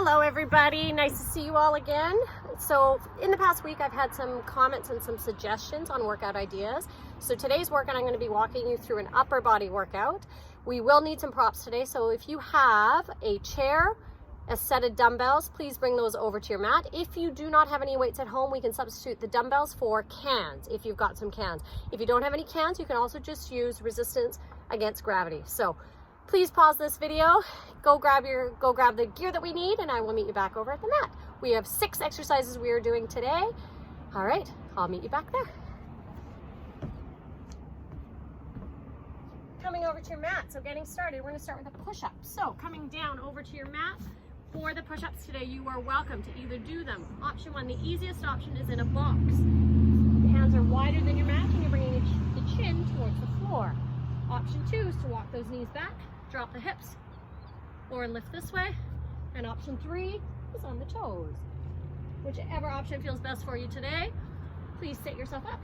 Hello everybody, nice to see you all again. So in the past week I've had some comments and some suggestions on workout ideas. So today's workout I'm going to be walking you through an upper body workout. We will need some props today, so if you have a chair, a set of dumbbells, please bring those over to your mat. If you do not have any weights at home, we can substitute the dumbbells for cans if you've got some cans. If you don't have any cans, you can also just use resistance against gravity. So please pause this video, go grab the gear that we need, and I will meet you back over at the mat. We have 6 exercises we are doing today. All right, I'll meet you back there. Coming over to your mat, so getting started, we're gonna start with a push-up. So coming down over to your mat, for the push-ups today, you are welcome to either do them. Option 1, the easiest option is in a box. The hands are wider than your mat and you're bringing the chin towards the floor. Option 2 is to walk those knees back, drop the hips, or lift this way. And option 3 is on the toes. Whichever option feels best for you today, please sit yourself up,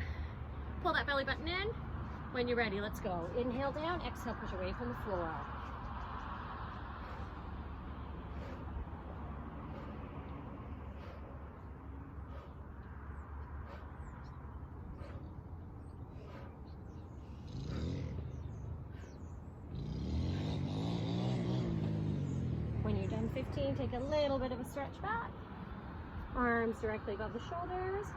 pull that belly button in. When you're ready, let's go. Inhale down, exhale, push away from the floor. When you're done 15, take a little bit of a stretch back. Arms directly above the shoulders.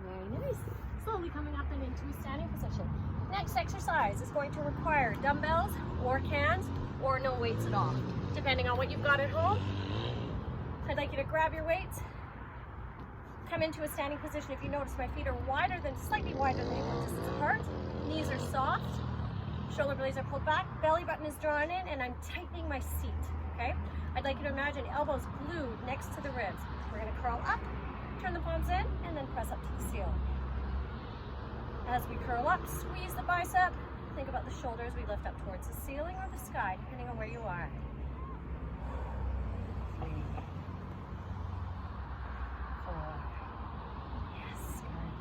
Very nice. Slowly coming up and into a standing position. Next exercise is going to require dumbbells or cans or no weights at all, depending on what you've got at home. I'd like you to grab your weights, come into a standing position. If you notice, my feet are slightly wider than equal distance apart. Knees are soft. Shoulder blades are pulled back, belly button is drawn in, and I'm tightening my seat, okay? I'd like you to imagine elbows glued next to the ribs. We're gonna curl up, turn the palms in, and then press up to the ceiling. As we curl up, squeeze the bicep. Think about the shoulders. We lift up towards the ceiling or the sky, depending on where you are. 3, 4, yes, good.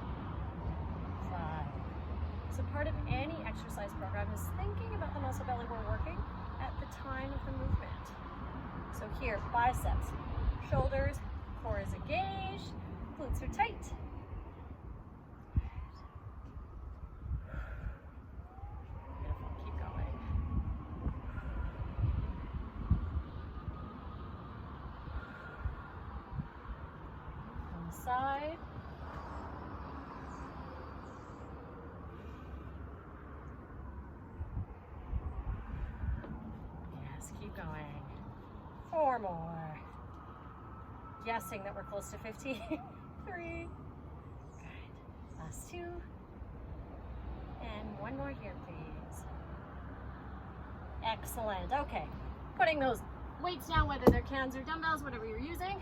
5. So part of any exercise program is thinking about the muscle belly we're working at the time of the movement. So here, biceps, shoulders, core is engaged, glutes are tight. Beautiful, keep going. On the side. Keep going. 4 more. Guessing that we're close to 15. 3. Good. Last 2. And 1 more here, please. Excellent. Okay. Putting those weights down, whether they're cans or dumbbells, whatever you're using.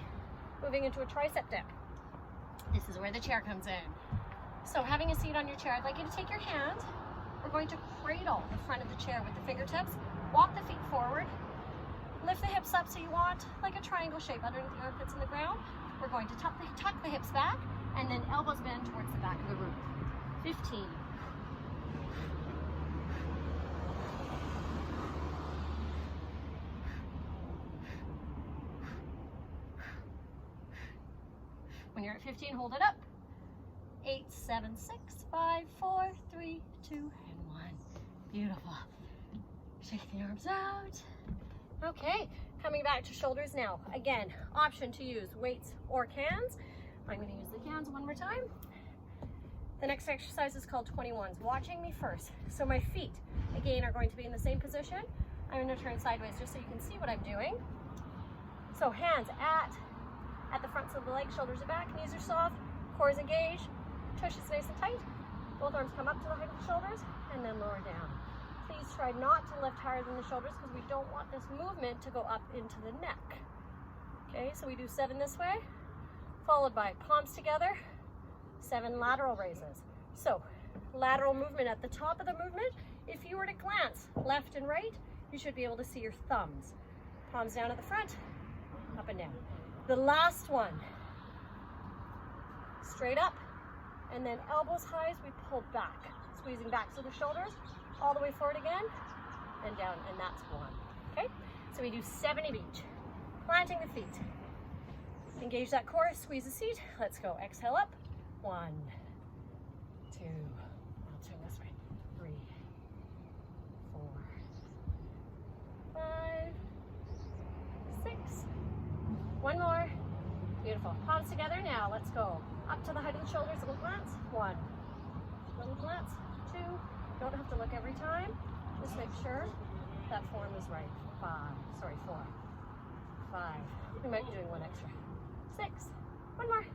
Moving into a tricep dip. This is where the chair comes in. So having a seat on your chair, I'd like you to take your hand. We're going to cradle the front of the chair with the fingertips. Walk the feet forward. Lift the hips up so you want like a triangle shape underneath the armpits and the ground. We're going to tuck the hips back and then elbows bend towards the back of the room. 15. When you're at 15, hold it up. 8, 7, 6, 5, 4, 3, 2, and 1. Beautiful. Shake the arms out. Okay, coming back to shoulders now. Again, option to use weights or cans. I'm going to use the cans one more time. The next exercise is called 21s. Watching me first. So my feet, again, are going to be in the same position. I'm going to turn sideways just so you can see what I'm doing. So hands at the fronts of the legs, shoulders are back, knees are soft, core is engaged, tush is nice and tight. Both arms come up to the height of the shoulders and then lower down. Please try not to lift higher than the shoulders because we don't want this movement to go up into the neck. Okay, so we do 7 this way, followed by palms together, 7 lateral raises. So lateral movement at the top of the movement. If you were to glance left and right, you should be able to see your thumbs. Palms down at the front, up and down. The last one, straight up, and then elbows high as we pull back, squeezing back. So the shoulders all the way forward again and down, and that's 1. Okay, so we do 7 of each. Planting the feet. Engage that core, squeeze the seat. Let's go. Exhale up. 1, 2, I'll turn this way. 3, 4, 5, 6. One more. Beautiful. Palms together now. Let's go. Up to the height of the shoulders, little glance. 1. Little glance. 2. Don't have to look every time. Just make sure that form is right. 4. 5. We might be doing one extra. 6. One more.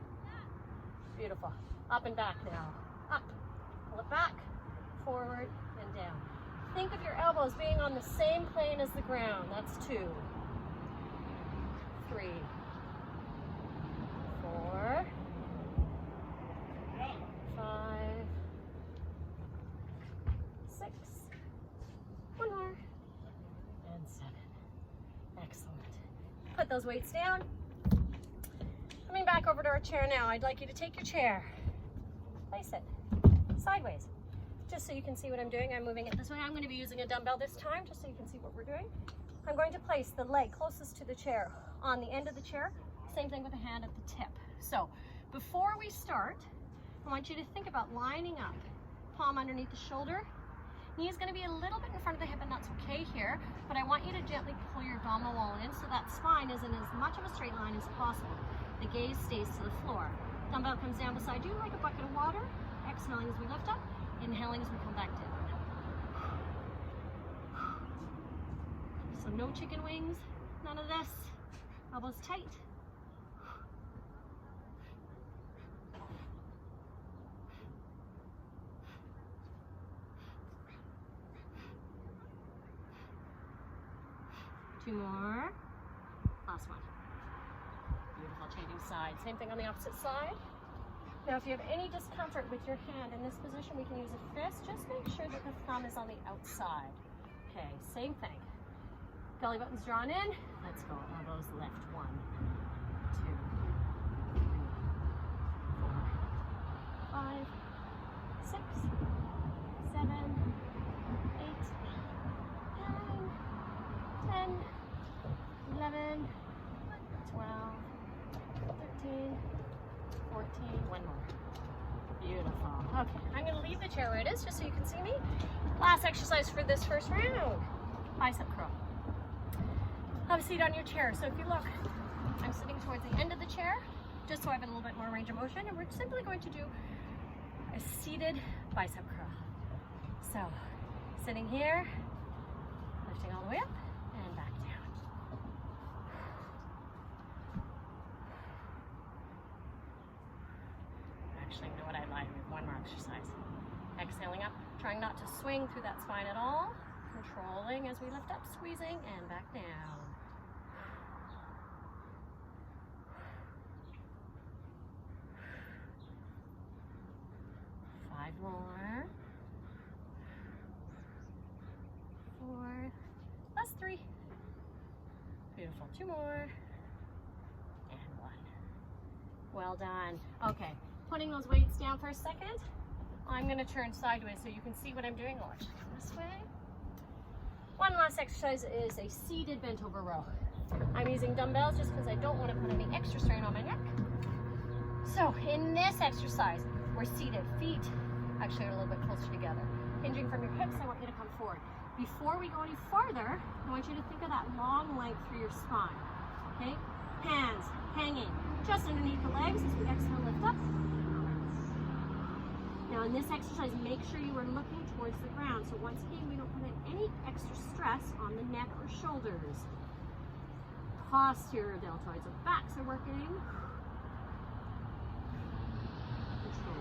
Beautiful. Up and back now. Up. Pull it back. Forward and down. Think of your elbows being on the same plane as the ground. That's 2. 3. 4. 5. 6. One more. And 7. Excellent. Put those weights down. Coming back over to our chair now, I'd like you to take your chair, place it sideways, just so you can see what I'm doing. I'm moving it this way. I'm going to be using a dumbbell this time, just so you can see what we're doing. I'm going to place the leg closest to the chair on the end of the chair. Same thing with the hand at the tip. So before we start, I want you to think about lining up, palm underneath the shoulder. Knee is going to be a little bit in front of the hip, and that's okay here, but I want you to gently pull your abdominal wall in so that spine is in as much of a straight line as possible. The gaze stays to the floor. Dumbbell comes down beside you like a bucket of water. Exhaling as we lift up, inhaling as we come back down. So no chicken wings, none of this. Elbows tight. Two more. Last one. Beautiful. Changing side. Same thing on the opposite side. Now, if you have any discomfort with your hand in this position, we can use a fist. Just make sure that the thumb is on the outside. Okay, same thing. Belly button's drawn in. Let's go. Elbows lift. 1, 2, 3, 4, 5, 6, 7, 8, 9, 10, 11, 12, 13, 14, one more. Beautiful. Okay, I'm going to leave the chair where it is just so you can see me. Last exercise for this first round. Bicep curl. Have a seat on your chair. So if you look, I'm sitting towards the end of the chair, just so I have a little bit more range of motion, and we're simply going to do a seated bicep curl. So, sitting here, lifting all the way up, and back down. Actually, you know what, I lied. We have one more exercise. Exhaling up, trying not to swing through that spine at all. Controlling as we lift up, squeezing, and back down. Five more. 4. Last 3. Beautiful. 2 more. And 1. Well done. Okay. Putting those weights down for a second. I'm going to turn sideways so you can see what I'm doing. I'll actually come this way. One last exercise is a seated bent over row. I'm using dumbbells just because I don't want to put any extra strain on my neck. So in this exercise, we're seated. Feet actually are a little bit closer together. Hinging from your hips, I want you to come forward. Before we go any farther, I want you to think of that long length through your spine. Okay? Hands hanging just underneath the legs as we exhale, lift up. Now in this exercise, make sure you are looking towards the ground. So once again, we don't put any extra stress on the neck or shoulders. Posterior deltoids of backs are working. Control.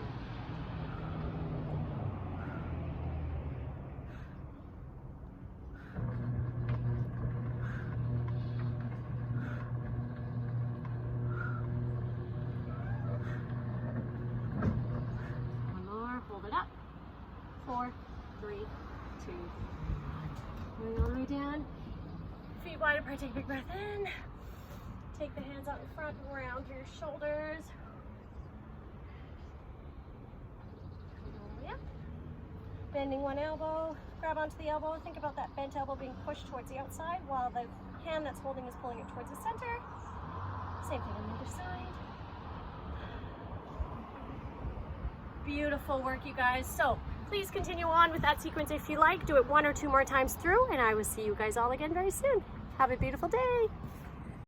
One more, hold it up. 4, 3, 2, 1. Moving all the way down. Feet wide apart, take a big breath in. Take the hands out in front, around your shoulders. Yep. Bending one elbow, grab onto the elbow. Think about that bent elbow being pushed towards the outside while the hand that's holding is pulling it towards the center. Same thing on the other side. Beautiful work, you guys. So please continue on with that sequence if you like. Do it 1 or 2 more times through, and I will see you guys all again very soon. Have a beautiful day.